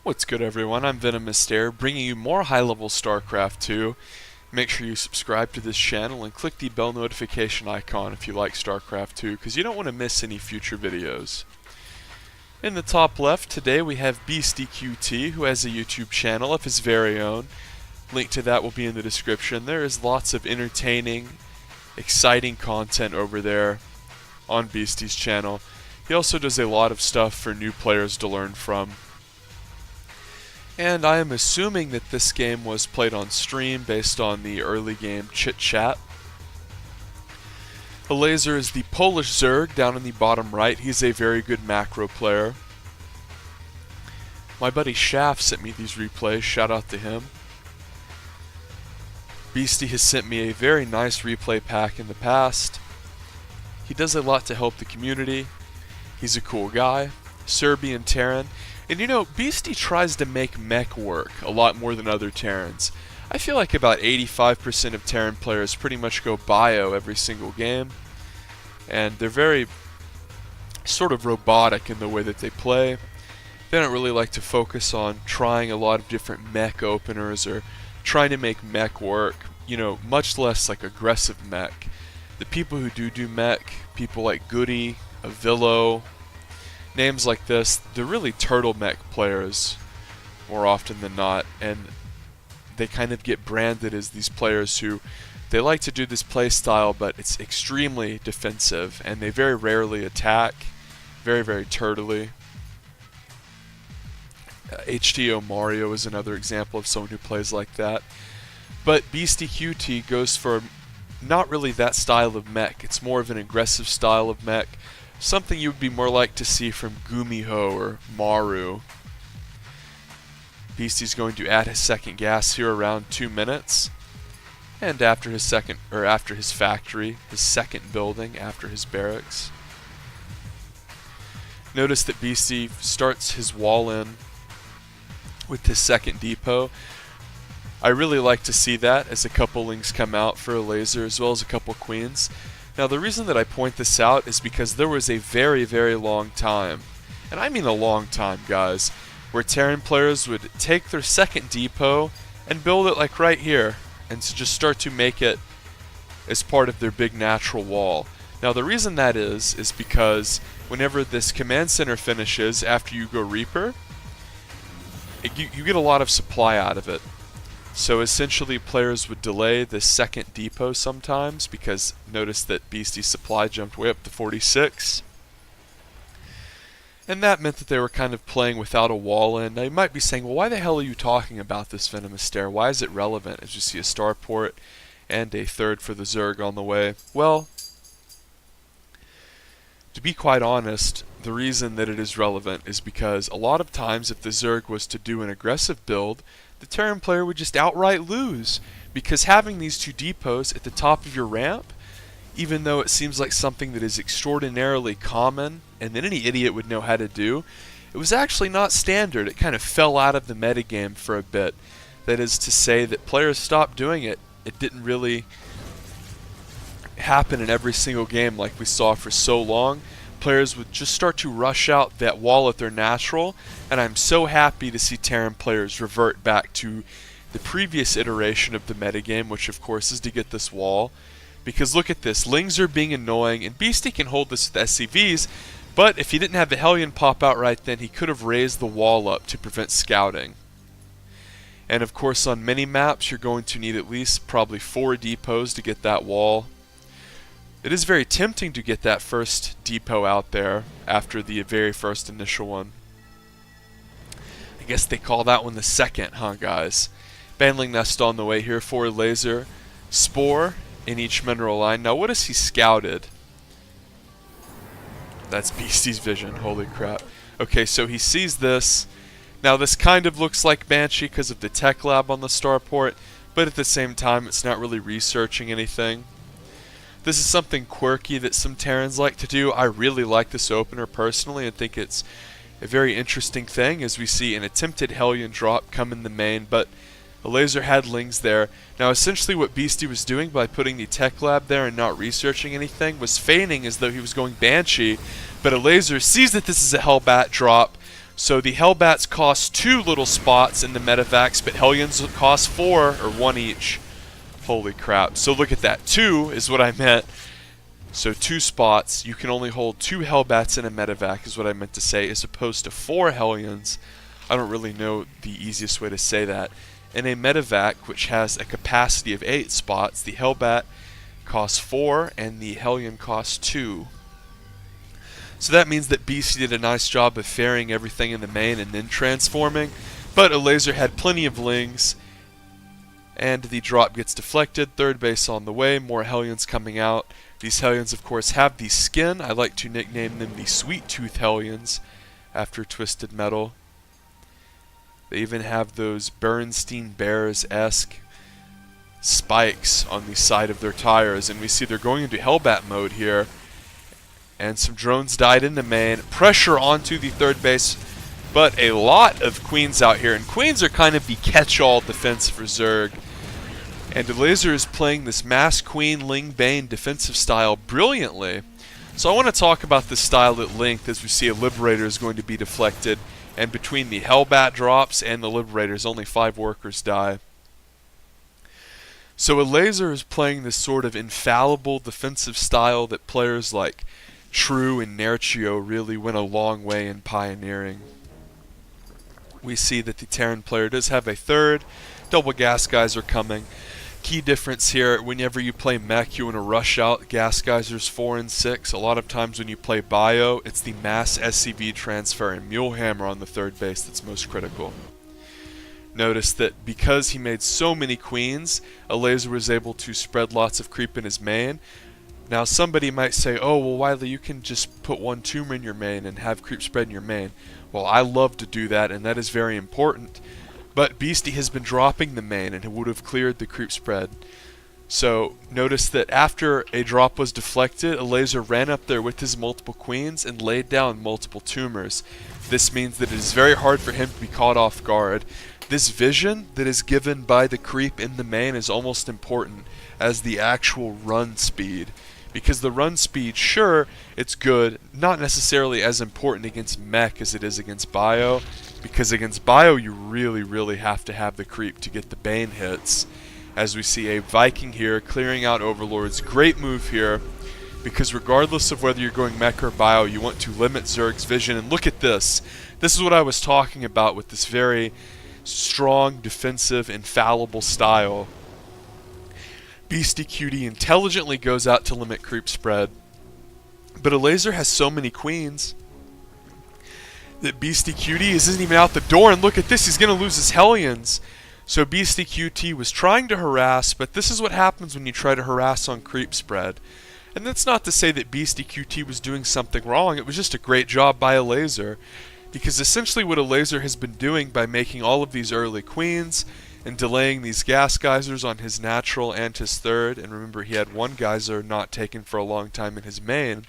What's good, everyone? I'm VenomousStare, bringing you more high-level StarCraft 2. Make sure you subscribe to this channel and click the bell notification icon if you like StarCraft 2, because you don't want to miss any future videos. In the top left, today we have BeastyQT, who has a YouTube channel of his very own. Link to that will be in the description. There is lots of entertaining, exciting content over there on Beasty's channel. He also does a lot of stuff for new players to learn from. And I am assuming that this game was played on stream based on the early game chit chat. Elazer is the Polish Zerg down in the bottom right. He's a very good macro player. My buddy Shaft sent me these replays, shout out to him. Beasty has sent me a very nice replay pack in the past. He does a lot to help the community. He's a cool guy. Serbian Terran. And you know, Beasty tries to make mech work a lot more than other Terrans. I feel like about 85% of Terran players pretty much go bio every single game. And they're very sort of robotic in the way that they play. They don't really like to focus on trying a lot of different mech openers or trying to make mech work. You know, much less like aggressive mech. The people who do mech, people like Goody, Avillo, names like this, they're really turtleneck players more often than not, and they kind of get branded as these players who they like to do this play style, but it's extremely defensive and they very rarely attack. Very turtly. HTO Mario is another example of someone who plays like that. But BeastyQT goes for not really that style of mech. It's more of an aggressive style of mech. Something you would be more like to see from Gumiho or Maru. Beasty's going to add his second gas here around 2 minutes. And after his factory, his second building after his barracks. Notice that Beasty starts his wall in with his second depot. I really like to see that as a couple lings come out for Elazer as well as a couple queens. Now the reason that I point this out is because there was a very long time, and I mean a long time guys, where Terran players would take their second depot and build it like right here, and to just start to make it as part of their big natural wall. Now the reason that is because whenever this command center finishes after you go Reaper, you get a lot of supply out of it. So essentially players would delay the second depot sometimes because notice that Beasty's supply jumped way up to 46. And that meant that they were kind of playing without a wall in. Now you might be saying, well, why the hell are you talking about this VenomousStare? Why is it relevant as you see a starport and a third for the Zerg on the way? Well, to be quite honest, the reason that it is relevant is because a lot of times if the Zerg was to do an aggressive build, the Terran player would just outright lose, because having these two depots at the top of your ramp, even though it seems like something that is extraordinarily common and that any idiot would know how to do, it was actually not standard. It kind of fell out of the metagame for a bit. That is to say that players stopped doing it. It didn't really happen in every single game like we saw for so long. Players would just start to rush out that wall at their natural, and I'm so happy to see Terran players revert back to the previous iteration of the metagame, which of course is to get this wall. Because look at this, Lings are being annoying, and Beasty can hold this with SCVs, but if he didn't have the Hellion pop out right then, he could have raised the wall up to prevent scouting. And of course on many maps you're going to need at least probably 4 depots to get that wall. It is very tempting to get that first depot out there after the very first initial one. I guess they call that one the second, huh guys? Bandling Nest on the way here for Elazer. Spore in each mineral line. Now what has he scouted? That's Beasty's vision, holy crap. Okay, so he sees this. Now this kind of looks like Banshee because of the tech lab on the starport, but at the same time it's not really researching anything. This is something quirky that some Terrans like to do. I really like this opener personally and think it's a very interesting thing as we see an attempted Hellion drop come in the main, but Elazer had Lings there. Now essentially what Beasty was doing by putting the tech lab there and not researching anything was feigning as though he was going Banshee, but Elazer sees that this is a Hellbat drop, So the Hellbats cost 2 little spots in the medevacs, but Hellions cost 4, or 1 each. Holy crap. So look at that. 2 is what I meant. So 2 spots. You can only hold 2 Hellbats in a medevac is what I meant to say, as opposed to 4 Hellions. I don't really know the easiest way to say that. In a medevac, which has a capacity of 8 spots, the Hellbat costs 4 and the Hellion costs 2. So that means that Beasty did a nice job of ferrying everything in the main and then transforming, but Elazer had plenty of Lings, and the drop gets deflected. Third base on the way, more Hellions coming out. These Hellions, of course, have the skin. I like to nickname them the Sweet Tooth Hellions after Twisted Metal. They even have those Bernstein Bears-esque spikes on the side of their tires, and we see they're going into Hellbat mode here. And some drones died in the main. Pressure onto the third base, but a lot of Queens out here. And Queens are kind of the catch-all defense for Zerg. And Elazer is playing this Mass Queen Ling Bane defensive style brilliantly. So I want to talk about this style at length, as we see a Liberator is going to be deflected. And between the Hellbat drops and the Liberators, only 5 workers die. So Elazer is playing this sort of infallible defensive style that players like True and Nerchio really went a long way in pioneering. We see that the Terran player does have a third. Double gas guys are coming. Key difference here, whenever you play Mech, you want to rush out gas geysers 4 and 6. A lot of times when you play Bio, it's the mass SCV transfer and Mulehammer on the third base that's most critical. Notice that because he made so many Queens, Elazer was able to spread lots of creep in his main. Now somebody might say, oh well Wiley, you can just put 1 tumor in your main and have creep spread in your main. Well, I love to do that, and that is very important. But Beasty has been dropping the main and it would have cleared the creep spread. So notice that after a drop was deflected, Elazer ran up there with his multiple Queens and laid down multiple tumors. This means that it is very hard for him to be caught off guard. This vision that is given by the creep in the main is almost important as the actual run speed. Because the run speed, sure, it's good, not necessarily as important against Mech as it is against Bio, because against Bio you really have to have the creep to get the Bane hits. As we see a Viking here clearing out Overlords. Great move here, because regardless of whether you're going Mech or Bio, you want to limit Zerg's vision. And look at this. This is what I was talking about with this very strong, defensive, infallible style. BeastyQT intelligently goes out to limit creep spread, but Elazer has so many Queens that BeastyQT isn't even out the door, and look at this, he's going to lose his Hellions. So BeastyQT was trying to harass, but this is what happens when you try to harass on creep spread. And that's not to say that BeastyQT was doing something wrong, it was just a great job by Elazer, because essentially what Elazer has been doing by making all of these early Queens and delaying these gas geysers on his natural and his third, and remember he had 1 geyser not taken for a long time in his main,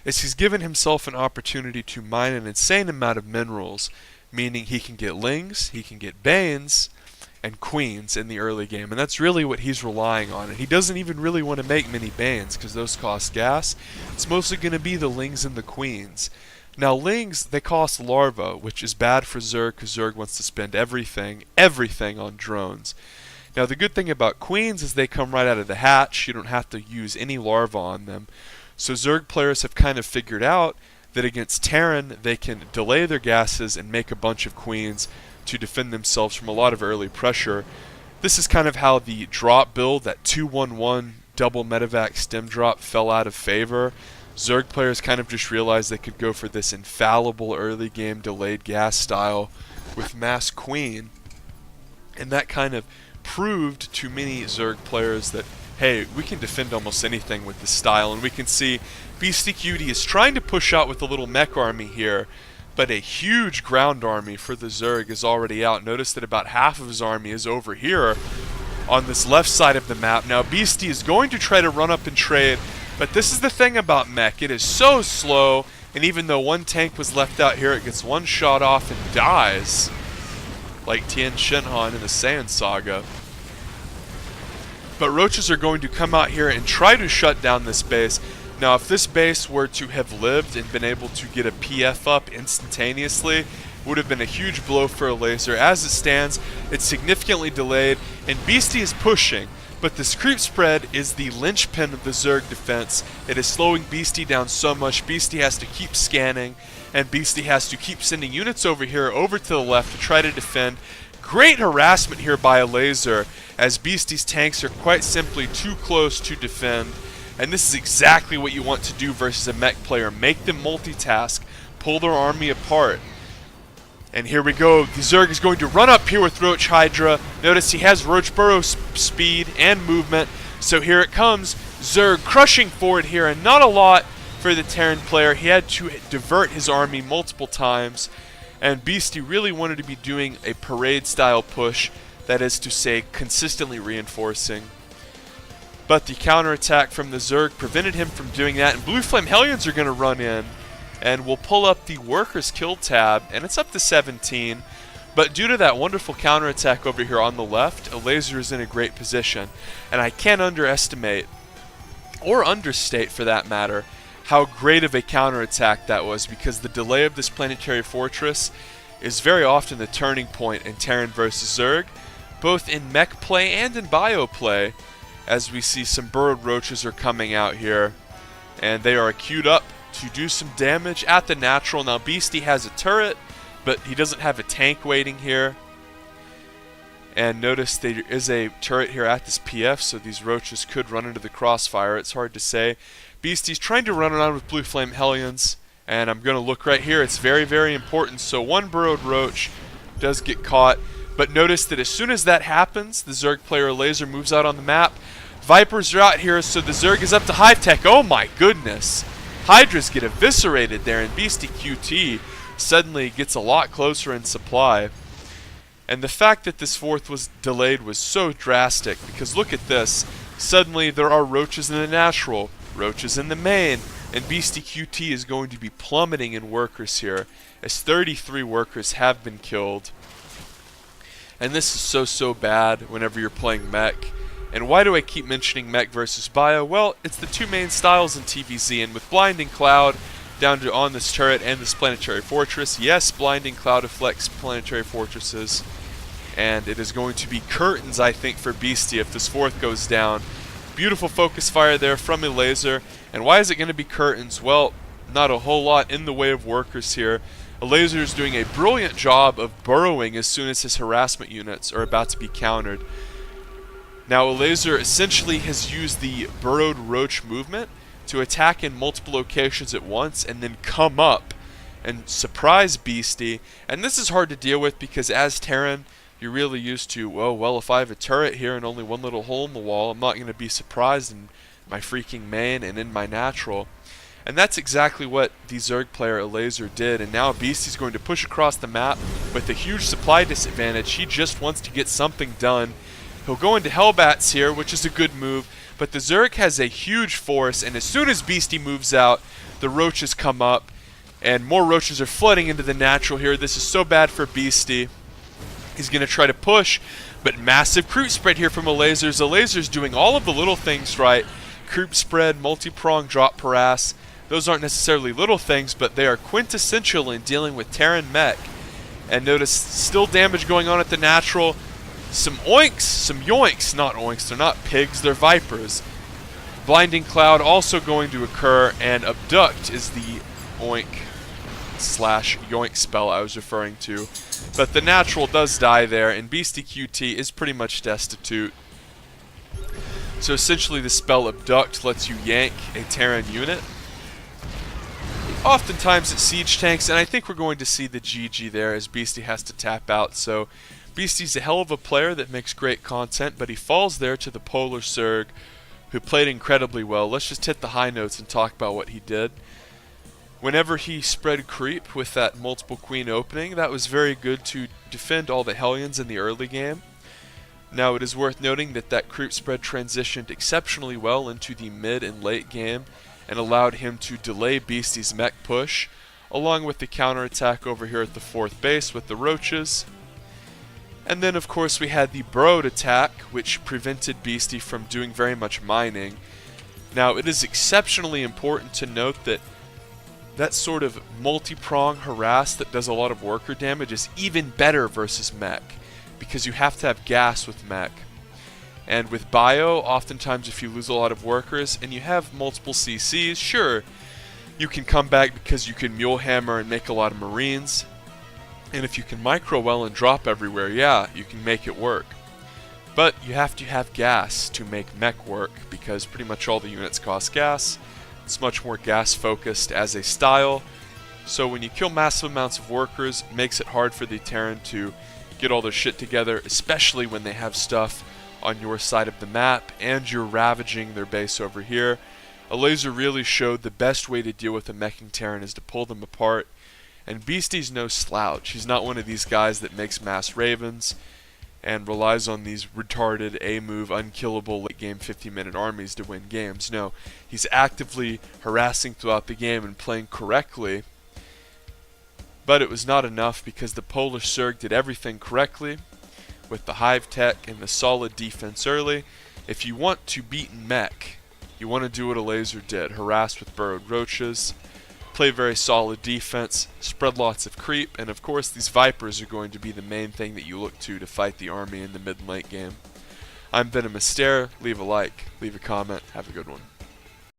is he's given himself an opportunity to mine an insane amount of minerals, meaning he can get Lings, he can get Banes, and Queens in the early game, and that's really what he's relying on. And he doesn't even really want to make many Banes, because those cost gas. It's mostly going to be the Lings and the Queens. Now Lings, they cost larva, which is bad for Zerg, because Zerg wants to spend everything on drones. Now the good thing about Queens is they come right out of the hatch, you don't have to use any larva on them. So Zerg players have kind of figured out that against Terran, they can delay their gases and make a bunch of Queens to defend themselves from a lot of early pressure. This is kind of how the drop build, that 2-1-1 double medevac stem drop, fell out of favor. Zerg players kind of just realized they could go for this infallible early game delayed gas style with Mass Queen, and that kind of proved to many Zerg players that, hey, we can defend almost anything with this style. And we can see BeastyQT is trying to push out with a little mech army here, but a huge ground army for the Zerg is already out. Notice that about half of his army is over here on this left side of the map. Now Beasty is going to try to run up and trade, but this is the thing about Mech, it is so slow, and even though 1 tank was left out here, it gets 1 shot off and dies, like Tien Shinhan in the Saiyan Saga. But Roaches are going to come out here and try to shut down this base. Now, if this base were to have lived and been able to get a PF up instantaneously, would have been a huge blow for Elazer. As it stands, it's significantly delayed, and Beasty is pushing, but this creep spread is the linchpin of the Zerg defense. It is slowing Beasty down so much. Beasty has to keep scanning, and Beasty has to keep sending units over here, over to the left to try to defend. Great harassment here by Elazer, as Beasty's tanks are quite simply too close to defend. And this is exactly what you want to do versus a mech player. Make them multitask, pull their army apart. And here we go. The Zerg is going to run up here with Roach Hydra. Notice he has Roach Burrow speed and movement. So here it comes. Zerg crushing forward here, and not a lot for the Terran player. He had to divert his army multiple times. And Beasty really wanted to be doing a parade-style push. That is to say, consistently reinforcing. But the counterattack from the Zerg prevented him from doing that. And Blue Flame Hellions are going to run in. And we'll pull up the Workers Kill tab, and it's up to 17. But due to that wonderful counterattack over here on the left, Elazer is in a great position. And I can't underestimate, or understate for that matter, how great of a counterattack that was, because the delay of this planetary fortress is very often the turning point in Terran versus Zerg, both in mech play and in bio play, as we see some burrowed roaches are coming out here, and they are queued up to do some damage at the natural. Now Beasty has a turret, but he doesn't have a tank waiting here. And notice there is a turret here at this PF, so these roaches could run into the crossfire. It's hard to say. Beasty's trying to run around with Blue Flame Hellions, and I'm going to look right here. It's very, very important. So one burrowed roach does get caught, but notice that as soon as that happens, the Zerg player Elazer moves out on the map. Vipers are out here, so the Zerg is up to high tech. Oh my goodness! Hydras get eviscerated there, and BeastyQT suddenly gets a lot closer in supply. And the fact that this fourth was delayed was so drastic, because look at this. Suddenly there are roaches in the natural, roaches in the main, and BeastyQT is going to be plummeting in workers here, as 33 workers have been killed. And this is so bad whenever you're playing mech. And why do I keep mentioning mech versus bio? Well, it's the two main styles in TVZ, and with Blinding Cloud down to on this turret and this planetary fortress, yes, Blinding Cloud affects planetary fortresses, and it is going to be curtains, I think, for Beasty if this fourth goes down. Beautiful focus fire there from Elazer. And why is it going to be curtains? Well, not a whole lot in the way of workers here. Elazer is doing a brilliant job of burrowing as soon as his harassment units are about to be countered. Now Elazer essentially has used the burrowed roach movement to attack in multiple locations at once and then come up and surprise Beasty. And this is hard to deal with because as Terran, you're really used to, well, if I have a turret here and only one little hole in the wall, I'm not going to be surprised in my freaking main and in my natural. And that's exactly what the Zerg player Elazer did, and now Beasty's going to push across the map with a huge supply disadvantage. He just wants to get something done. He'll go into Hellbats here, which is a good move, but the Zerg has a huge force, and as soon as Beasty moves out, the roaches come up, and more roaches are flooding into the natural here. This is so bad for Beasty. He's going to try to push, but massive creep spread here from Elazer. Elazer's doing all of the little things right. Creep spread, multi-prong, drop harass. Those aren't necessarily little things, but they are quintessential in dealing with Terran mech. And notice, still damage going on at the natural. Some oinks, some yoinks, not oinks, they're not pigs, they're vipers. Blinding Cloud also going to occur, and Abduct is the oink slash yoink spell I was referring to. But the natural does die there, and BeastyQT is pretty much destitute. So essentially the spell Abduct lets you yank a Terran unit. Oftentimes it's siege tanks, and I think we're going to see the GG there as Beasty has to tap out. So Beasty's a hell of a player that makes great content, but he falls there to the Polar Zerg, who played incredibly well. Let's just hit the high notes and talk about what he did. Whenever he spread creep with that multiple queen opening, that was very good to defend all the Hellions in the early game. Now it is worth noting that that creep spread transitioned exceptionally well into the mid and late game and allowed him to delay Beasty's mech push, along with the counterattack over here at the fourth base with the roaches. And then of course we had the burrowed attack, which prevented Beasty from doing very much mining. Now, it is exceptionally important to note that that sort of multi-prong harass that does a lot of worker damage is even better versus mech, because you have to have gas with mech. And with bio, oftentimes if you lose a lot of workers and you have multiple CCs, sure, you can come back because you can mule hammer and make a lot of marines. And if you can micro well and drop everywhere, yeah, you can make it work. But you have to have gas to make mech work, because pretty much all the units cost gas. It's much more gas focused as a style. So when you kill massive amounts of workers, it makes it hard for the Terran to get all their shit together, especially when they have stuff on your side of the map and you're ravaging their base over here. Elazer really showed the best way to deal with a meching Terran is to pull them apart. And Beasty's no slouch. He's not one of these guys that makes mass ravens and relies on these retarded A-move, unkillable late-game 50-minute armies to win games. No, he's actively harassing throughout the game and playing correctly. But it was not enough because the Polish Zerg did everything correctly with the hive tech and the solid defense early. If you want to beat mech, you want to do what Elazer did. Harass with burrowed roaches, play very solid defense, spread lots of creep, and of course these Vipers are going to be the main thing that you look to fight the army in the mid and late game. I'm VenomousStare. Leave a like, leave a comment, have a good one.